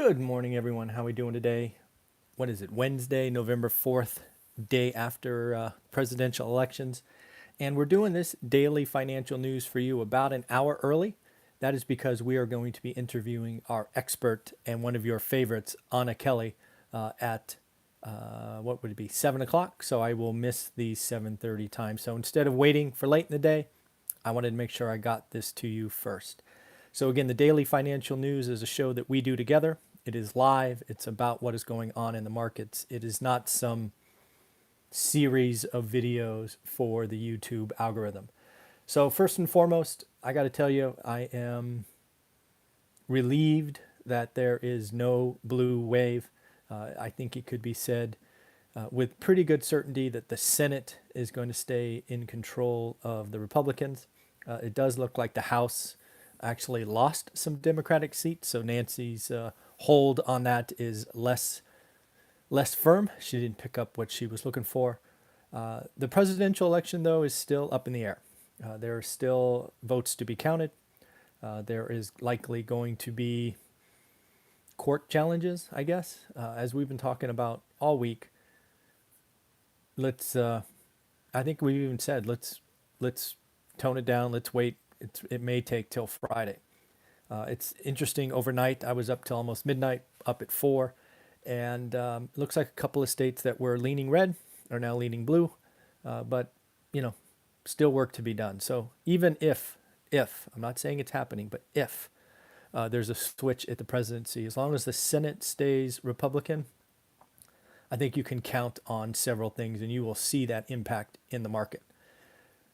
Good morning, everyone. How are we doing today? What is it? Wednesday, November 4th, day after presidential elections. And we're doing this daily financial news for you about an hour early. That is because we are going to be interviewing our expert and one of your favorites, Anna Kelly, at what would it be, 7 o'clock. So I will miss the 7:30 time. So instead of waiting for late in the day, I wanted to make sure I got this to you first. So again, the Daily Financial News is a show that we do together. It is live. It's about what is going on in the markets. It is not some series of videos for the YouTube algorithm. So first and foremost, I got to tell you, I am relieved that there is no blue wave. I think it could be said with pretty good certainty that the Senate is going to stay in control of the Republicans. It does look like the House actually lost some Democratic seats, so Nancy's hold on that is less firm. She didn't pick up what she was looking for. The presidential election, though, is still up in the air. There are still votes to be counted. There is likely going to be court challenges, I guess, as we've been talking about all week. Let's. I think we've even said let's tone it down. Let's wait. It may take till Friday. It's interesting. Overnight, I was up till almost midnight, up at 4, and looks like a couple of states that were leaning red are now leaning blue, but still work to be done. So even if I'm not saying it's happening, but if there's a switch at the presidency, as long as the Senate stays Republican, I think you can count on several things, and you will see that impact in the market.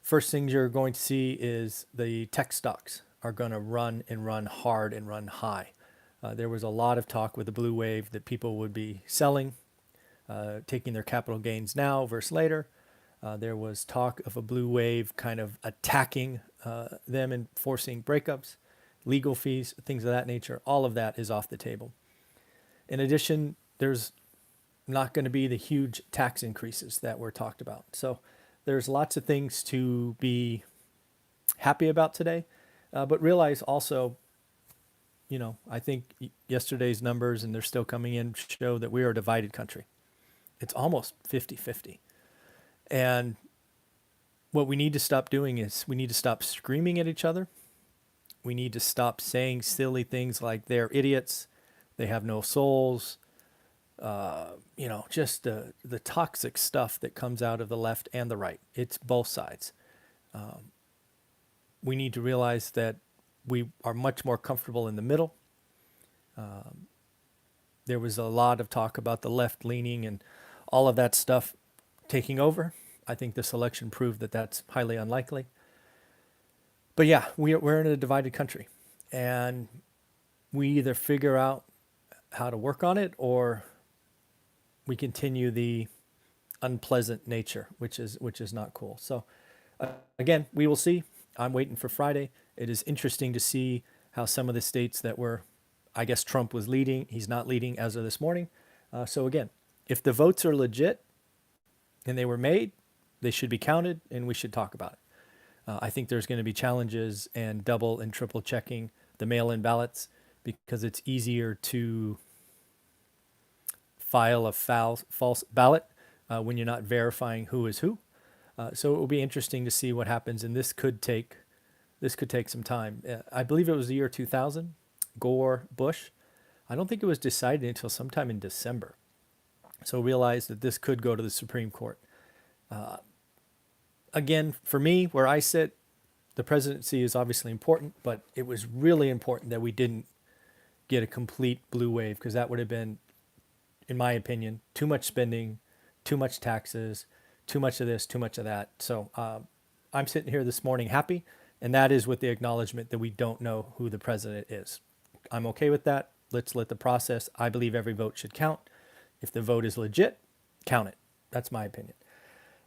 First things you're going to see is the tech stocks are going to run and run hard and run high. There was a lot of talk with the blue wave that people would be selling, taking their capital gains now versus later. There was talk of a blue wave kind of attacking them and forcing breakups, legal fees, things of that nature. All of that is off the table. In addition, there's not going to be the huge tax increases that were talked about. So there's lots of things to be happy about today, but realize also, I think yesterday's numbers, and they're still coming in, show that we are a divided country. It's almost 50-50. And what we need to stop doing is we need to stop screaming at each other. We need to stop saying silly things like they're idiots, they have no souls, just the toxic stuff that comes out of the left and the right. It's both sides. We need to realize that we are much more comfortable in the middle. There was a lot of talk about the left leaning and all of that stuff taking over. I think this election proved that that's highly unlikely. But yeah, we're in a divided country, and we either figure out how to work on it or we continue the unpleasant nature, which is not cool. So again, we will see. I'm waiting for Friday. It is interesting to see how some of the states that were, I guess Trump was leading, he's not leading as of this morning. So again, if the votes are legit and they were made, they should be counted and we should talk about it. I think there's going to be challenges and double and triple checking the mail-in ballots because it's easier to file a false ballot when you're not verifying who is who. So it will be interesting to see what happens, and this could take some time. I believe it was the year 2000, Gore, Bush. I don't think it was decided until sometime in December. So realize that this could go to the Supreme Court. Again, for me, where I sit, the presidency is obviously important, but it was really important that we didn't get a complete blue wave because that would have been, in my opinion, too much spending, too much taxes, too much of this, too much of that. So I'm sitting here this morning happy, and that is with the acknowledgement that we don't know who the president is. I'm okay with that. Let's let the process. I believe every vote should count. If the vote is legit, count it. That's my opinion.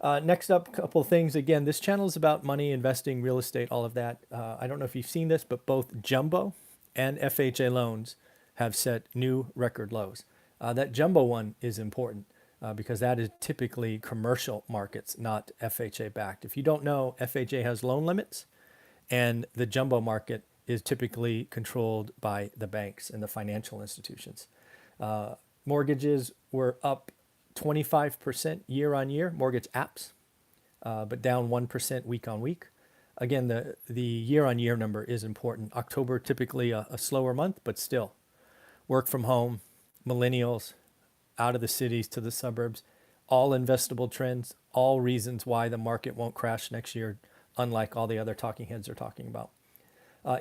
Next up, a couple of things. Again, this channel is about money, investing, real estate, all of that. I don't know if you've seen this, but both jumbo and FHA loans have set new record lows. That jumbo one is important because that is typically commercial markets, not FHA backed. If you don't know, FHA has loan limits, and the jumbo market is typically controlled by the banks and the financial institutions. Mortgages were up 25% year on year, mortgage apps, but down 1% week on week. Again, the year on year number is important. October typically a slower month, but still, work from home, millennials, out of the cities to the suburbs, all investable trends, all reasons why the market won't crash next year, unlike all the other talking heads are talking about.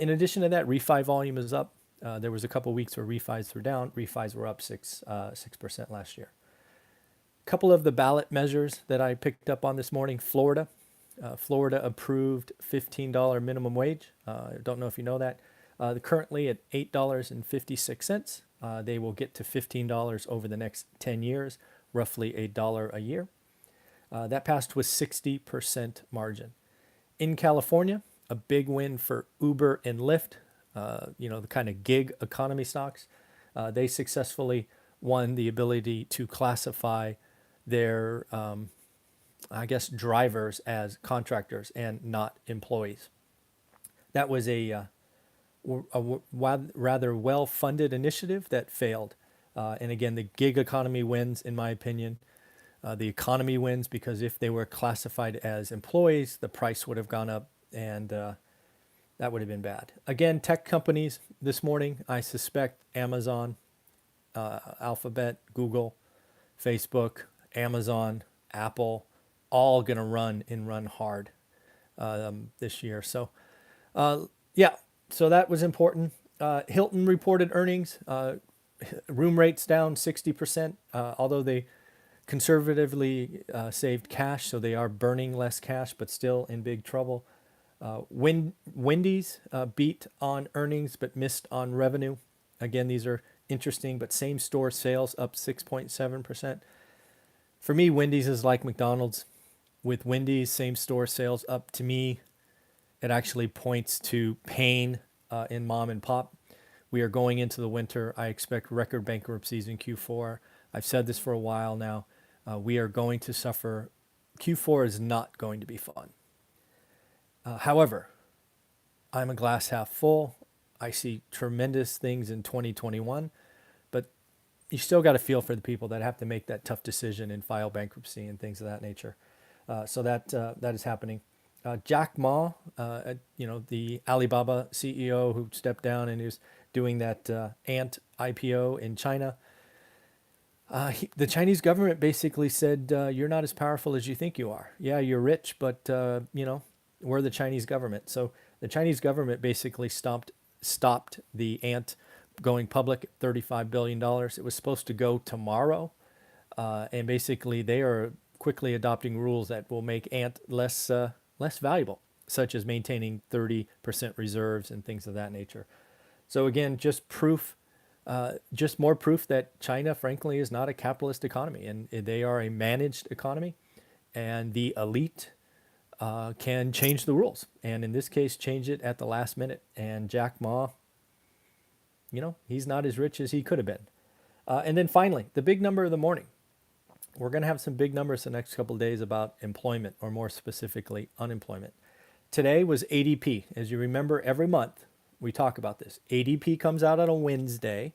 In addition to that, refi volume is up. There was a couple weeks where refis were down. Refis were up 6% last year. Couple of the ballot measures that I picked up on this morning. Florida approved $15 minimum wage. I don't know if you know that. They're currently at $8.56. They will get to $15 over the next 10 years, roughly $1 a year. That passed with 60% margin. In California, a big win for Uber and Lyft, the kind of gig economy stocks. They successfully won the ability to classify their, drivers as contractors and not employees. That was a rather well-funded initiative that failed. And again, the gig economy wins, in my opinion. The economy wins because if they were classified as employees, the price would have gone up, and that would have been bad. Again, tech companies this morning, I suspect Amazon, Alphabet, Google, Facebook, Amazon, Apple, all going to run hard this year. So, so that was important. Hilton reported earnings. Room rates down 60%, although they conservatively saved cash, so they are burning less cash, but still in big trouble. Wendy's beat on earnings but missed on revenue. Again, these are interesting, but same store sales up 6.7%. For me, Wendy's is like McDonald's. With Wendy's same store sales up, to me, it actually points to pain in mom and pop. We are going into the winter. I expect record bankruptcies in Q4. I've said this for a while now. We are going to suffer. Q4 is not going to be fun. However, I'm a glass half full. I see tremendous things in 2021, but you still got to feel for the people that have to make that tough decision and file bankruptcy and things of that nature. So that is happening. Jack Ma, the Alibaba CEO who stepped down and is doing that Ant IPO in China. The Chinese government basically said, you're not as powerful as you think you are. Yeah, you're rich, but, we're the Chinese government. So the Chinese government basically stopped the Ant going public at $35 billion. It was supposed to go tomorrow. And basically they are quickly adopting rules that will make Ant less valuable, such as maintaining 30% reserves and things of that nature. So again, just more proof that China, frankly, is not a capitalist economy, and they are a managed economy, and the elite can change the rules, and in this case, change it at the last minute. And Jack Ma, he's not as rich as he could have been. And then finally, the big number of the morning. We're going to have some big numbers the next couple of days about employment, or more specifically, unemployment. Today was ADP. As you remember, every month we talk about this. ADP comes out on a Wednesday,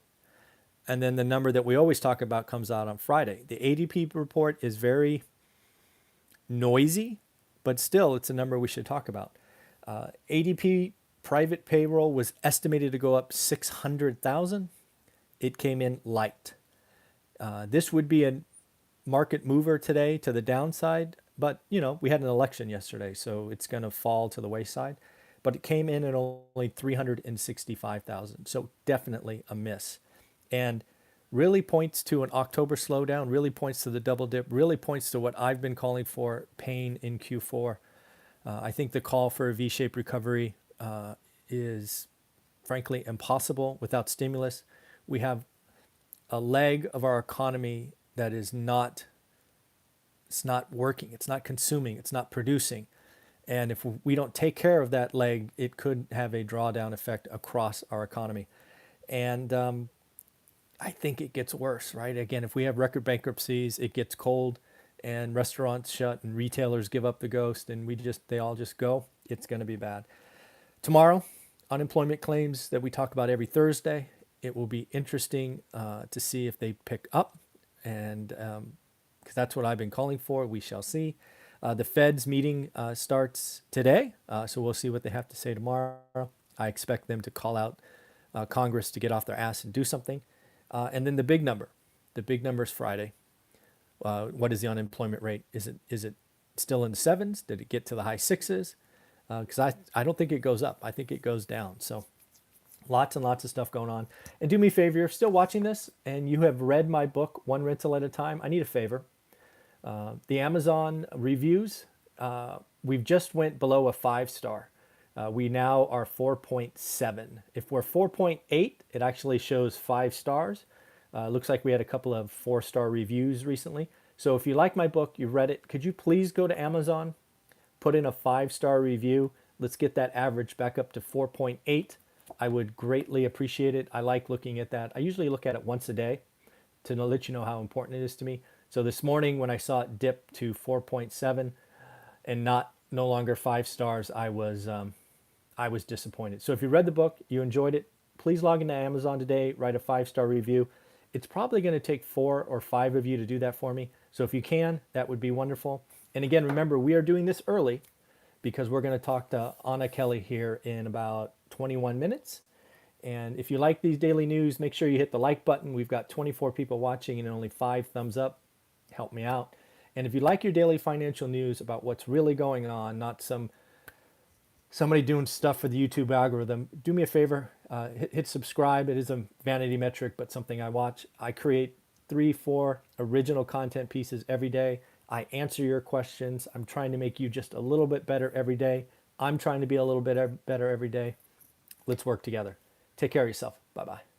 and then the number that we always talk about comes out on Friday. The ADP report is very noisy, but still it's a number we should talk about. ADP private payroll was estimated to go up 600,000. It came in light. This would be a market mover today to the downside, but we had an election yesterday, so it's going to fall to the wayside. But it came in at only 365,000, so definitely a miss. And really points to an October slowdown, really points to the double dip, really points to what I've been calling for, pain in Q4. I think the call for a V-shaped recovery is frankly impossible without stimulus. We have a leg of our economy that is not working, it's not consuming, it's not producing. And if we don't take care of that leg, it could have a drawdown effect across our economy. And I think it gets worse, right? Again, if we have record bankruptcies, it gets cold and restaurants shut and retailers give up the ghost and they all just go, it's going to be bad. Tomorrow, unemployment claims that we talk about every Thursday. It will be interesting to see if they pick up, and because that's what I've been calling for. We shall see. The Fed's meeting starts today, so we'll see what they have to say tomorrow. I expect them to call out Congress to get off their ass and do something. And then the big number. The big number is Friday. What is the unemployment rate? Is it still in the sevens? Did it get to the high sixes? Because I don't think it goes up. I think it goes down. So lots and lots of stuff going on. And do me a favor, you're still watching this and you have read my book, One Rental at a Time. I need a favor. The Amazon reviews, we've just went below a 5-star. We now are 4.7. If we're 4.8, it actually shows 5 stars. Looks like we had a couple of 4-star reviews recently. So if you like my book, you've read it, could you please go to Amazon, put in a 5-star review. Let's get that average back up to 4.8. I would greatly appreciate it. I like looking at that. I usually look at it once a day to let you know how important it is to me. So this morning when I saw it dip to 4.7 and no longer 5 stars, I was disappointed. So if you read the book, you enjoyed it, please log into Amazon today, write a 5-star review. It's probably going to take 4 or 5 of you to do that for me. So if you can, that would be wonderful. And again, remember, we are doing this early because we're going to talk to Anna Kelly here in about 21 minutes. And if you like these daily news, make sure you hit the like button. We've got 24 people watching and only 5 thumbs up. Help me out. And if you like your daily financial news about what's really going on, not somebody doing stuff for the YouTube algorithm, do me a favor, hit subscribe. It is a vanity metric, but something I watch. I create 3-4 original content pieces every day. I answer your questions. I'm trying to make you just a little bit better every day. I'm trying to be a little bit better every day. Let's work together. Take care of yourself. Bye-bye.